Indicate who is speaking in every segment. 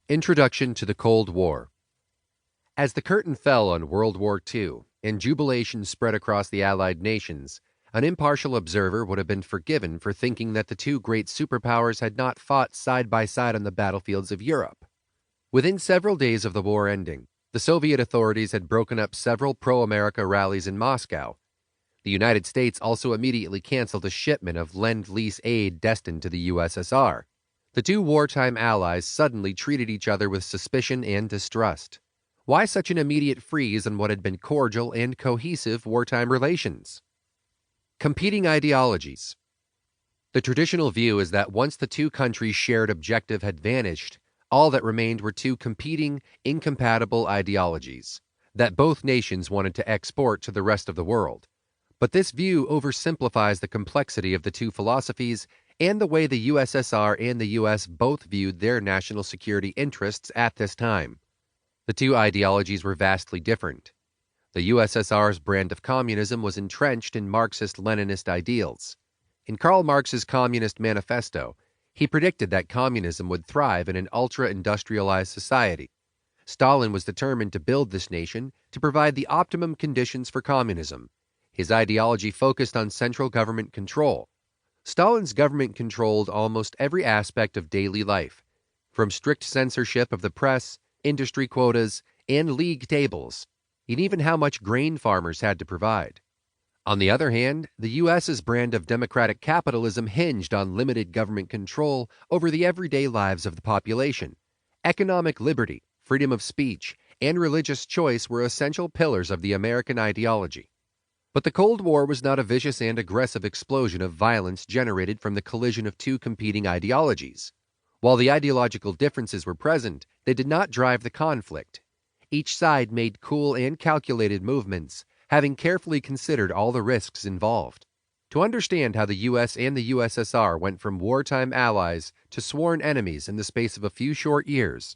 Speaker 1: Introduction to the Cold War. As the curtain fell on World War II and jubilation spread across the Allied nations, an impartial observer would have been forgiven for thinking that the two great superpowers had not fought side by side on the battlefields of Europe. Within several days of the war ending, the Soviet authorities had broken up several pro-America rallies in Moscow. The United States also immediately canceled a shipment of Lend-Lease aid destined to the USSR. The two wartime allies suddenly treated each other with suspicion and distrust. Why such an immediate freeze on what had been cordial and cohesive wartime relations? Competing ideologies. The traditional view is that once the two countries' shared objective had vanished, all that remained were two competing, incompatible ideologies that both nations wanted to export to the rest of the world. But this view oversimplifies the complexity of the two philosophies and the way the USSR and the US both viewed their national security interests at this time. The two ideologies were vastly different. The USSR's brand of communism was entrenched in Marxist-Leninist ideals. In Karl Marx's Communist Manifesto, he predicted that communism would thrive in an ultra-industrialized society. Stalin was determined to build this nation to provide the optimum conditions for communism. His ideology focused on central government control. Stalin's government controlled almost every aspect of daily life, from strict censorship of the press, industry quotas, and league tables, and even how much grain farmers had to provide. On the other hand, the U.S.'s brand of democratic capitalism hinged on limited government control over the everyday lives of the population. Economic liberty, freedom of speech, and religious choice were essential pillars of the American ideology. But the Cold War was not a vicious and aggressive explosion of violence generated from the collision of two competing ideologies. While the ideological differences were present, they did not drive the conflict. Each side made cool and calculated movements, having carefully considered all the risks involved. To understand how the U.S. and the USSR went from wartime allies to sworn enemies in the space of a few short years,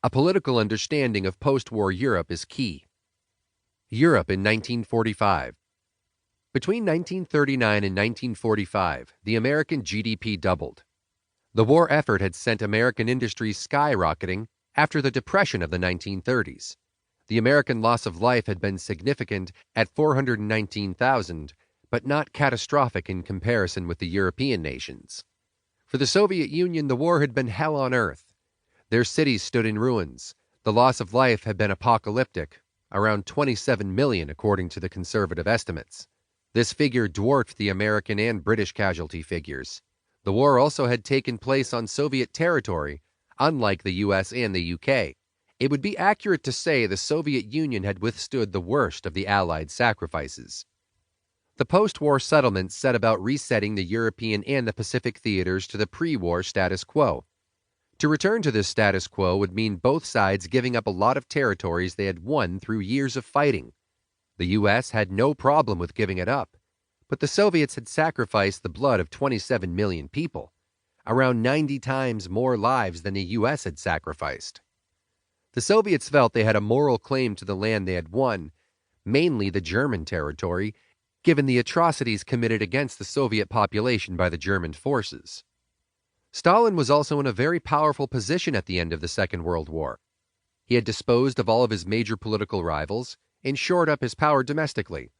Speaker 1: a political understanding of post-war Europe is key. Europe in 1945. Between 1939 and 1945, the American GDP doubled. The war effort had sent American industries skyrocketing after the Depression of the 1930s. The American loss of life had been significant at 419,000, but not catastrophic in comparison with the European nations. For the Soviet Union, the war had been hell on earth. Their cities stood in ruins. The loss of life had been apocalyptic, around 27 million according to the conservative estimates. This figure dwarfed the American and British casualty figures. The war also had taken place on Soviet territory, unlike the US and the UK. It would be accurate to say the Soviet Union had withstood the worst of the Allied sacrifices. The post-war settlements set about resetting the European and the Pacific theaters to the pre-war status quo. To return to this status quo would mean both sides giving up a lot of territories they had won through years of fighting. The U.S. had no problem with giving it up, but the Soviets had sacrificed the blood of 27 million people, around 90 times more lives than the U.S. had sacrificed. The Soviets felt they had a moral claim to the land they had won, mainly the German territory, given the atrocities committed against the Soviet population by the German forces. Stalin was also in a very powerful position at the end of the Second World War. He had disposed of all of his major political rivals and shored up his power domestically.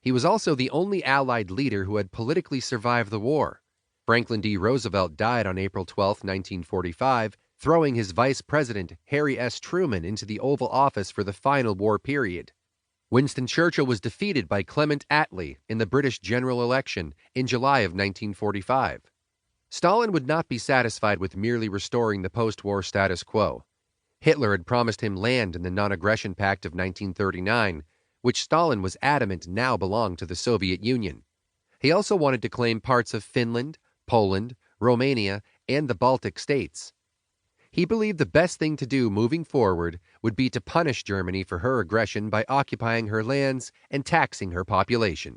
Speaker 1: He was also the only Allied leader who had politically survived the war. Franklin D. Roosevelt died on April 12, 1945, throwing his vice president, Harry S. Truman, into the Oval Office for the final war period. Winston Churchill was defeated by Clement Attlee in the British general election in July of 1945. Stalin would not be satisfied with merely restoring the post-war status quo. Hitler had promised him land in the Non-Aggression Pact of 1939, which Stalin was adamant now belonged to the Soviet Union. He also wanted to claim parts of Finland, Poland, Romania, and the Baltic states. He believed the best thing to do moving forward would be to punish Germany for her aggression by occupying her lands and taxing her population.